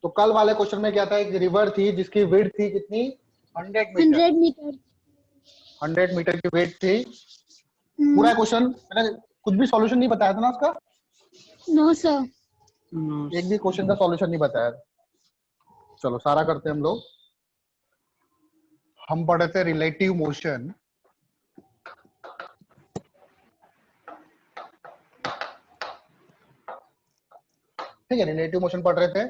तो कल वाले क्वेश्चन में क्या था, एक रिवर थी जिसकी विड्थ थी कितनी, 100 मीटर। 100 मीटर 100 मीटर की विड्थ थी। पूरा क्वेश्चन मैंने कुछ भी सॉल्यूशन नहीं बताया था ना उसका, नो सर एक भी क्वेश्चन का सॉल्यूशन नहीं बताया। चलो सारा करते हैं हम लोग। हम पढ़े थे रिलेटिव मोशन। ठीक है, रिलेटिव मोशन पढ़ रहे थे।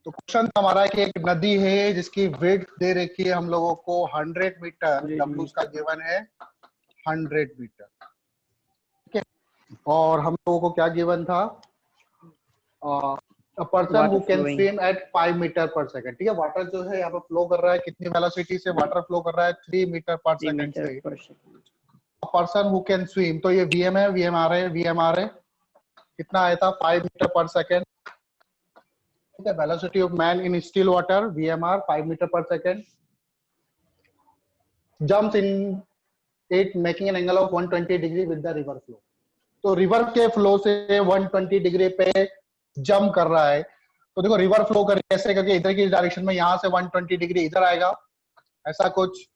तो क्वेश्चन हमारा है कि एक नदी है जिसकी विड्थ दे रखी है हम लोगों को 100 मीटर, डब्ल्यू उसका गिवन है 100 मीटर। ठीक है, और हम लोगों को क्या गिवन था, a person who can swim at 5 metre per second. ठीक है, वाटर जो है यहाँ पे फ्लो कर रहा है, कितनी वेलोसिटी से वाटर फ्लो कर रहा है, 3 मीटर पर सेकंड से। पर्सन हु कैन स्विम, तो ये वीएम है, वीएमआर है, वीएमआर है, कितना आया था 5 मीटर पर सेकंड। ठीक है, velocity of man in still water, VMR 5 metre per second. Jumps in it making an angle of 120 degree with the river flow. तो रिवर के फ्लो से 120 डिग्री पे जंप कर रहा है। तो देखो रिवर फ्लो कर कैसे करके, इधर की डायरेक्शन में, यहाँ से 120 डिग्री इधर आएगा, ऐसा कुछ।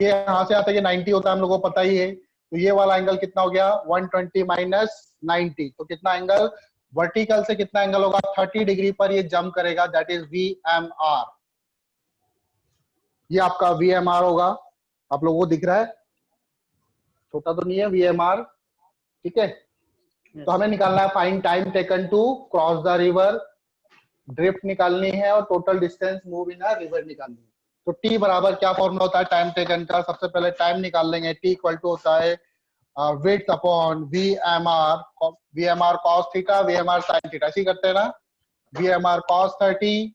ये यहाँ से आता है कि 90 होता है, हम लोगों को पता ही है। तो ये वाला एंगल कितना हो गया, 120 माइनस 90, तो कितना एंगल, वर्टिकल से कितना एंगल होगा, 30 डिग्री पर ये जंप करेगा, दैट इज VMR। ये आपका VMR होगा, आप लोगों को दिख रहा है, छोटा तो नहीं है VMR। ठीक है, तो हमें निकालना है find time taken to cross the river, drift निकालनी है और total distance move in a river निकालनी है। तो टी बराबर क्या फॉर्मूला होता है टाइम टेकन का, सबसे पहले टाइम निकाल लेंगे। टी इक्वल टू होता है width upon VMR, VMR cos theta, VMR sin theta, ऐसे करते हैं ना, VMR cos 30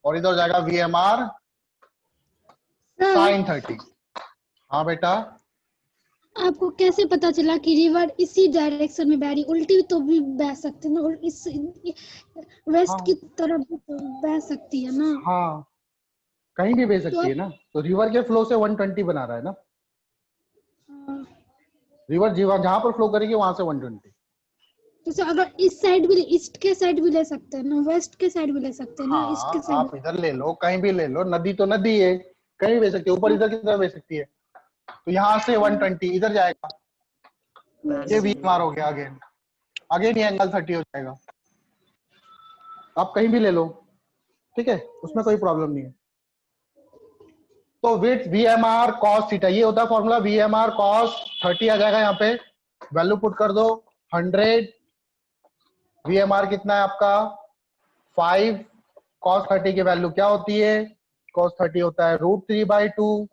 और इधर जाएगा VMR sin 30। हाँ बेटा, आपको कैसे पता चला कि रिवर इसी डायरेक्शन में बह रही, उल्टी तो भी बह सकती है ना, और इस वेस्ट की तरफ भी तो बह सकती है ना। हाँ कहीं भी बह सकती है ना, तो रिवर के फ्लो से 120 बना रहा है ना, रिवर जीवा जहां पर फ्लो करेगी वहां से 120। तो अगर इस साइड भी, ईस्ट के साइड भी ले सकते हैं ना, वेस्ट के साइड भी ले सकते हैं ना, ईस्ट के साइड। आप इधर ले लो, कहीं भी ले लो, नदी तो नदी है, कहीं भी बह सकती है, ऊपर इधर की तरफ बह सकती है। तो यहाँ से 120 इधर जाएगा, ये VMR हो गया, आगे आगे नहीं एंगल 30 हो जाएगा। आप कहीं भी ले लो, ठीक है, उसमें कोई प्रॉब्लम नहीं है। तो विथ VMR cos थीटा, ये होता है फॉर्मूला, VMR cos 30 आ जाएगा, यहाँ पे वैल्यू पुट कर दो 100। VMR कितना है आपका 5, cos 30 की वैल्यू क्या होती है, cos 30 होता है √3/2,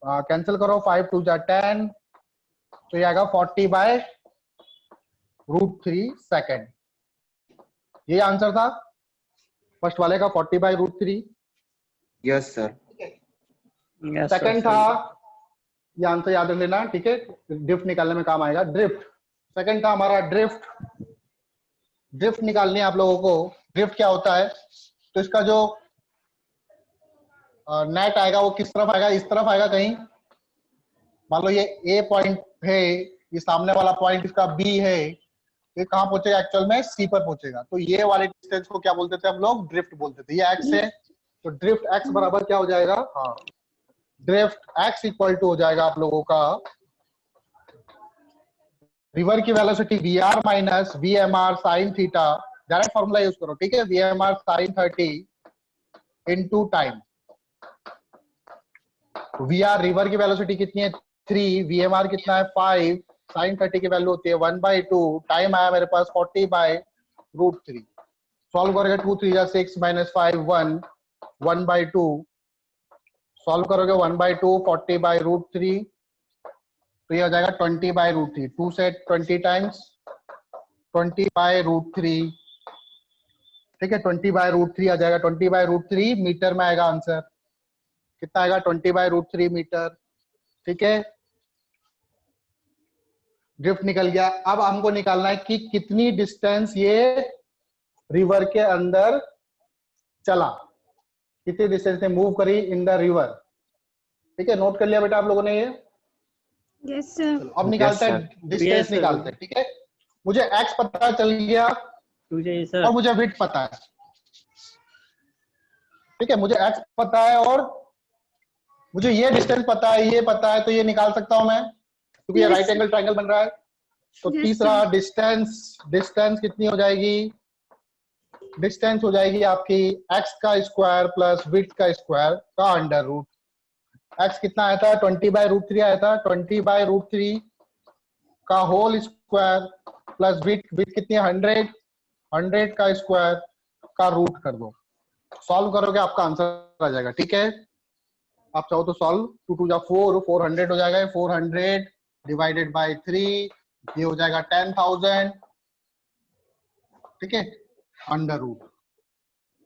कैंसिल करो, 5 2 जा 10, तो ये आएगा 40/√3 सेकेंड। ये आंसर था फर्स्ट वाले का, 40/√3। Yes sir. सेकंड था, ये आंसर याद रख लेना, ठीक है, ड्रिफ्ट निकालने में काम आएगा, ड्रिफ्ट। सेकंड था हमारा ड्रिफ्ट, ड्रिफ्ट निकालनी है आप लोगों को। ड्रिफ्ट क्या होता है, तो इसका जो नेट आएगा वो किस तरफ आएगा, इस तरफ आएगा कहीं। मान लो ये ए पॉइंट है, ये सामने वाला पॉइंट इसका बी है, ये कहाँ पहुंचेगा, एक्चुअल में सी पर पहुंचेगा। तो ये वाले डिस्टेंस को क्या बोलते थे हम लोग, ड्रिफ्ट बोलते थे। ये एक्स है, तो ड्रिफ्ट एक्स बराबर क्या हो जाएगा, हाँ, ड्रिफ्ट एक्स इक्वल टू हो जाएगा आप लोगों का रिवर की velocity VR minus VMR sin theta, direct formula use करो, ठीक है, VMR sin 30 into time. VR river की वेलोसिटी कितनी है 3, VMR कितना है 5, sin 30 की वैल्यू होती है 1/2, टाइम आया मेरे पास 40/√3। सॉल्व करोगे 2 3 जा 6 माइनस 5 1, 1/2, सॉल्व करोगे 1/2, 40/√3, तो ये हो जाएगा 20/√3। 2 से 20 टाइम्स 20/√3, ठीक है, 20/√3 आ जाएगा, 20/√3 मीटर में आएगा आंसर, कितना आएगा 20/√3 मीटर। ठीक है, ड्रिफ्ट निकल गया। अब हमको निकालना है कि कितनी डिस्टेंस ये रिवर के अंदर चला, कितनी डिस्टेंस में मूव करी इन द रिवर। ठीक है, नोट कर लिया बेटा आप लोगों ने ये? Yes sir. अब निकालते हैं डिस्टेंस, निकालते हैं। ठीक है, मुझे एक्स पता चल गया, टू चाहिए सर। और मुझे विड्थ पता है, ठीक है, मुझे एक्स पता है और मुझे ये डिस्टेंस पता है, ये पता है, तो ये निकाल सकता हूं मैं क्योंकि ये Yes, राइट एंगल ट्रायंगल बन रहा है। तो Yes, तीसरा sir. डिस्टेंस कितनी हो जाएगी? डिस्टेंस हो जाएगी आपकी एक्स का स्क्वायर प्लस विड्थ का स्क्वायर का अंडर रूट। एक्स कितना आया था? 20/√3 आया था। 20/√3 का होल स्क्वायर प्लस विड्थ कितनी है? 100 का स्क्वायर का रूट कर दो। सॉल्व करोगे आपका आंसर आ जाएगा, ठीक है। आप चाहो तो सॉल्व, 2 2 जा 4, 400 हो जाएगा। 400 डिवाइडेड बाय 3, ये हो जाएगा 10,000, ठीक है, अंडर रूट,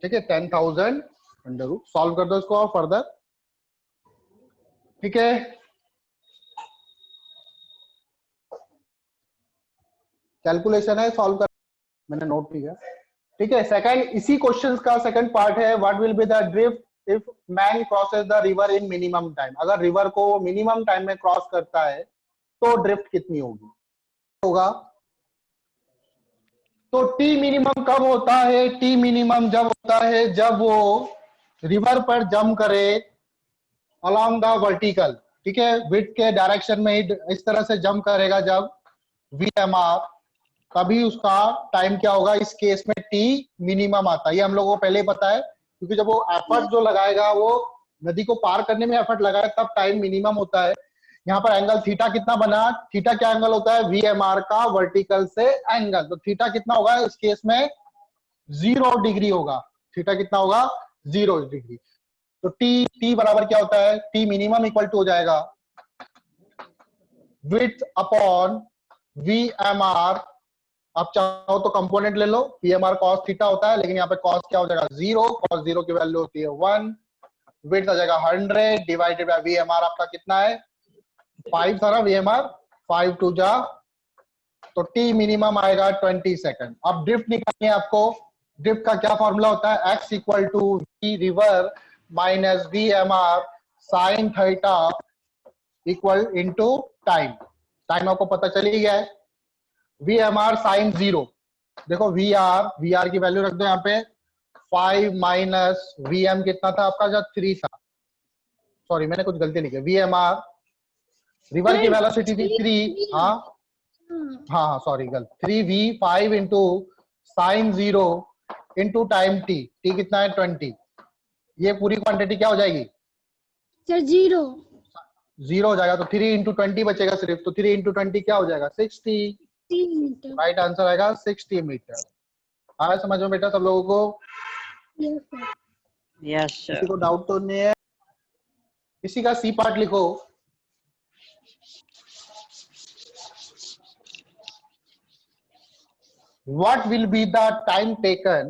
ठीक है, 10,000 अंडर रूट। सॉल्व कर दो इसको और फर्दर, ठीक है। कैलकुलेशन है, सॉल्व कर, मैंने नोट किया, ठीक है। सेकंड, इसी क्वेश्चन का सेकंड पार्ट है, what will be the drift if man crosses the river in minimum time. अगर रिवर को मिनिमम टाइम में क्रॉस करता है तो ड्रिफ्ट कितनी होगा? तो टी मिनिमम कब होता है? टी मिनिमम जब होता है जब वो रिवर पर जंप करे अलोंग द वर्टिकल, ठीक है, विड्थ के डायरेक्शन में ही इस तरह से जंप करेगा जब VMR, तभी उसका टाइम क्या होगा? इस केस में टी मिनिमम आता है। ये हम लोगों को पहले ही पता है क्योंकि जब वो एफर्ट जो लगाएगा वो नदी को पार करने में एफर्ट लगाए तब टाइम मिनिमम होता है। यहाँ पर एंगल थीटा कितना बना? थीटा क्या एंगल होता है? VMR का वर्टिकल से एंगल। तो थीटा कितना होगा इस केस में? 0 डिग्री होगा। थीटा कितना होगा? 0 डिग्री। तो टी बराबर क्या होता है? टी मिनिमम इक्वल टू हो जाएगा विड्थ अपॉन VMR। आप चाहो तो कंपोनेंट ले लो, VMR cos थीटा होता है, लेकिन यहाँ पे cos क्या हो जाएगा? 0, cos 0 की वैल्यू होती है 1, विड्थ आ जाएगा 100 डिवाइडेड बाय VMR आपका कितना है? 5 था ना VMR, 5 2 जा, तो T मिनिमम आएगा 20 सेकंड। अब ड्रिफ्ट निकालनी है आपको। ड्रिफ्ट का क्या फॉर्मूला होता है? x equal to V river minus VMR sine theta equal into time. Time आपको पता चल ही गया है, VMR साइन 0। देखो VR की वैल्यू रख दो यहाँ पे, 5 माइनस VM कितना था आपका? जब 3 था, सॉरी मैंने कुछ गलती लिखी, VMR रिवर की वेलोसिटी थी 3, हाँ हाँ हाँ सॉरी गलत, 3V 5 into sine 0 into time T कितना है? 20। ये पूरी क्वांटिटी क्या हो जाएगी? सर 0 हो जाएगा। तो 3 इंटू 20 बचेगा सिर्फ, तो 3 इंटू 20 क्या हो जाएगा? 60। 3 मीटर। राइट आंसर आएगा 60 मीटर। आया समझ में बेटा सब लोगों को? Yes sir. यस किसी सर। को डाउट तो नहीं है? इसी का सी पार्ट लिखो। What will be the time taken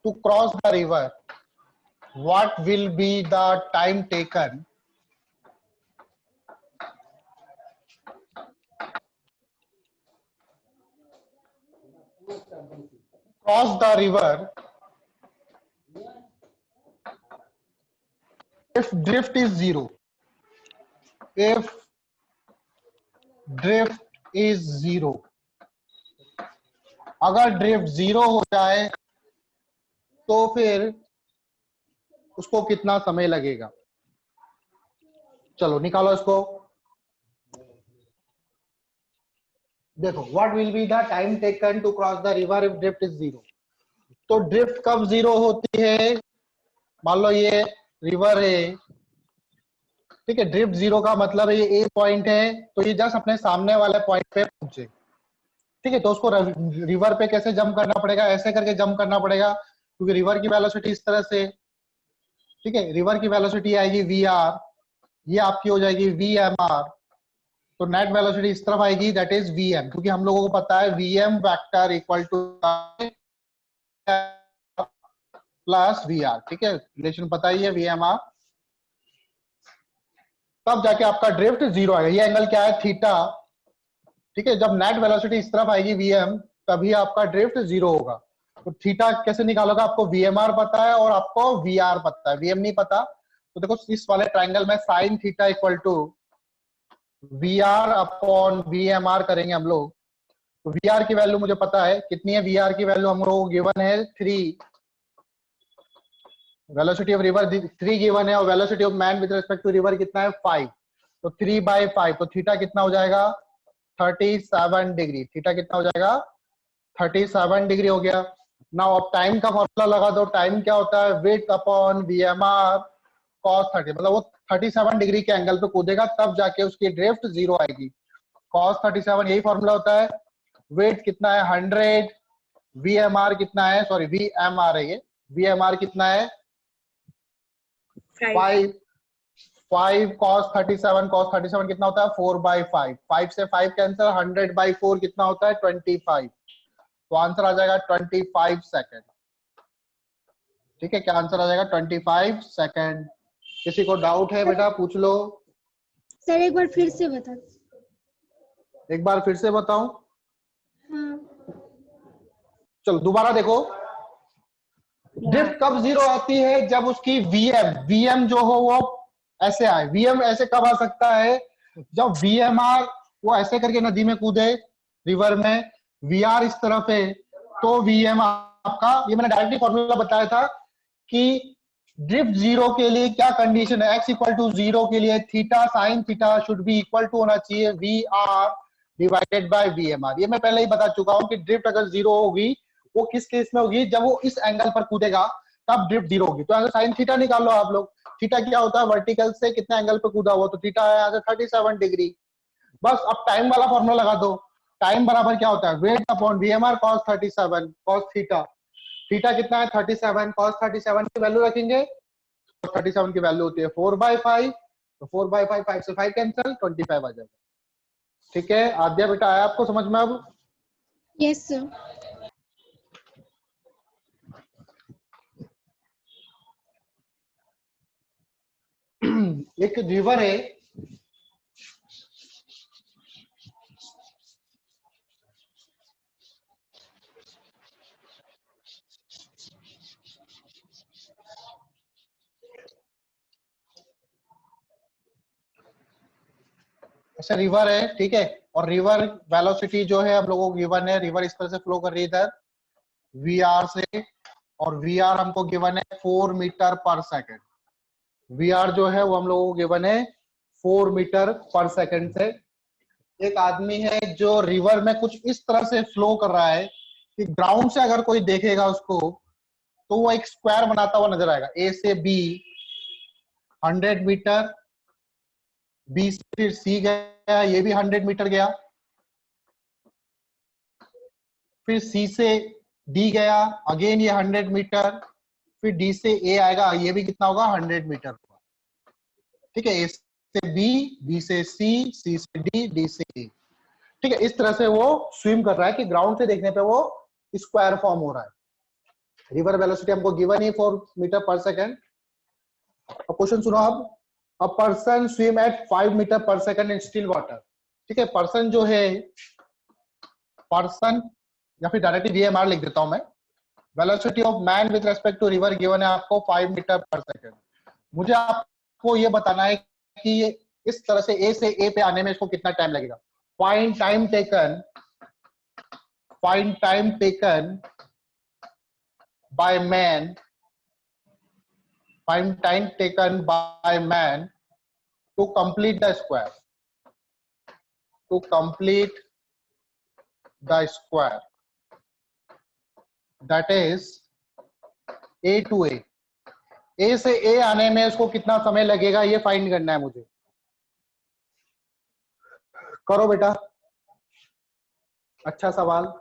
to cross the river? What will be the time taken cross the river if drift is 0? If drift is 0, अगर drift 0 हो जाए तो फिर उसको कितना समय लगेगा? चलो निकालो इसको। देखो, what will be the time taken to cross the river if drift is 0। तो ड्रिफ्ट कब 0 होती है? मान लो ये रिवर है, ठीक है, ड्रिफ्ट 0 का मतलब है ये A पॉइंट है, तो ये जस्ट अपने सामने वाले पॉइंट पे पहुंचे, ठीक है। तो उसको रिवर पे कैसे जंप करना पड़ेगा? ऐसे करके जंप करना पड़ेगा क्योंकि रिवर की वेलोसिटी इस तरह से, ठीक है, रिवर की वेलोसिटी आएगी VR, ये आपकी हो जाएगी VMR, तो नेट वेलोसिटी इस तरफ आएगी, दैट इज VM, क्योंकि हम लोगों को पता है VM vector equal two plus VR, ठीक है, रिलेशन पता ही है VMR। तब जाके आपका ड्रिफ्ट 0 आएगा। ये एंगल क्या है? थीटा, ठीक है। जब नेट वेलोसिटी इस तरफ आएगी VM, तभी आपका ड्रिफ्ट 0 होगा। तो थीटा कैसे निकालोगे? आपको VMR पता है और आपको VR पता है, VM नहीं पता। तो देखो इस वाले ट्रायंगल में sine theta equal to VR upon VMR करेंगे हम लोग, तो वी आर की वैल्यू मुझे पता है कितनी है, वी आर की वैल्यू हम लोगों को गिवन है 3, वेलोसिटी ऑफ रिवर 3 गिवन है, और velocity of man with respect to river कितना है 5, तो 3/5, तो थीटा कितना हो जाएगा 37 डिग्री, थीटा कितना हो जाएगा 37 डिग्री हो गया। नाउ अब टाइम का फॉर्मूला लगा दो, टाइम क्या होता है वेट अपॉन VMR cos 30, मतलब वो 37 डिग्री के एंगल पे कूदेगा तब जाके उसकी ड्रिफ्ट 0 आएगी। cos 37 यही फॉर्मूला होता है, वेट कितना है 100, VMR कितना है, सॉरी VMR है ये, VMR कितना है 5 cos 37 कितना होता है 4/5, 5 से 5 कैंसिल, 100/4 कितना होता है 25, तो आंसर आ जाएगा 25 सेकेंड। ठीक है, क्या आंसर आ जाएगा 25 सेकेंड। किसी को डाउट है बेटा पूछ लो। सर एक बार फिर से बता। एक बार फिर से बताऊं? हाँ। चलो दोबारा देखो, ड्रिफ्ट कब 0 आती है, जब उसकी वीएम जो हो वो ऐसे आए। वीएम ऐसे कब आ सकता है, जब VMR वो ऐसे करके नदी में कूदे रिवर में, VR इस तरफ है, तो VM आपका, ये मैंने डायरेक्टली फॉर्मूला बताया था कि ड्रिफ्ट 0 के लिए क्या कंडीशन है, x = 0 के लिए theta sine theta should be equal to होना चाहिए VR डिवाइडेड बाय VMR। ये मैं पहले ही बता चुका हूं कि ड्रिफ्ट अगर 0 होगी वो किस केस में होगी, जब वो इस एंगल पर कूदेगा तब ड्रिफ्ट 0 होगी। तो अगर साइन थीटा निकाल लो आप लोग, थीटा क्या होता है वर्टिकल से कितने एंगल पे कूदा हुआ, तो थीटा है यहाँ से 37 डिग्री। बस अब टाइम वाला फॉर्मूला लगा दो, टाइम बराबर क्या होता है weight upon VMR cos 37 cos theta, theta कितना है 37, cos 37 की वैल्यू रखेंगे, 37 की वैल्यू होती है 4/5, तो 4/5, 5 से 5 कैंसिल, 25 आ जाएगा। ठीक है आद्या बेटा, आया आपको समझ में अब? Yes sir. एक रिवर है, ऐसा रिवर है, ठीक है, और रिवर वेलोसिटी जो है हम लोगों को गिवन है, रिवर इस तरह से फ्लो कर रही है इधर VR से, और VR हमको गिवन है 4 मीटर पर सेकंड। VR जो है वो हम लोगों को गिवन है 4 मीटर पर सेकंड से। एक आदमी है जो रिवर में कुछ इस तरह से फ्लो कर रहा है कि ग्राउंड से अगर कोई देखेगा उसको तो वो एक स्क्वायर बनाता हुआ नजर आएगा। A से B 100 मीटर, B से फिर C गया, ये भी 100 मीटर गया, फिर C से D गया, अगेन ये 100 मीटर, फिर D से A आएगा, ये भी कितना होगा 100 मीटर होगा। ठीक है, A से B, B से C, C से D, D से A। ठीक है, इस तरह से वो स्विम कर रहा है कि ग्राउंड से देखने पे वो स्क्वायर फॉर्म हो रहा है। रिवर वेलोसिटी हमको गिवन ही 4 मीटर पर सेकंड। अब क्वेश्चन सुनो, अब a person swim at 5 metre per second in still water. ठीक है, पर्सन जो है, पर्सन या फिर डायरेक्टली VMR लिख देता हूं मैं, velocity of man with respect to river given है आपको 5 मीटर पर सेकंड। मुझे आपको ये बताना है कि ये इस तरह से A से A पे आने में इसको कितना टाइम लगेगा। Find time taken by man, find time taken by man to complete the square, that is A to A। A से A आने में उसको कितना समय लगेगा ये फाइंड करना है मुझे। करो बेटा, अच्छा सवाल।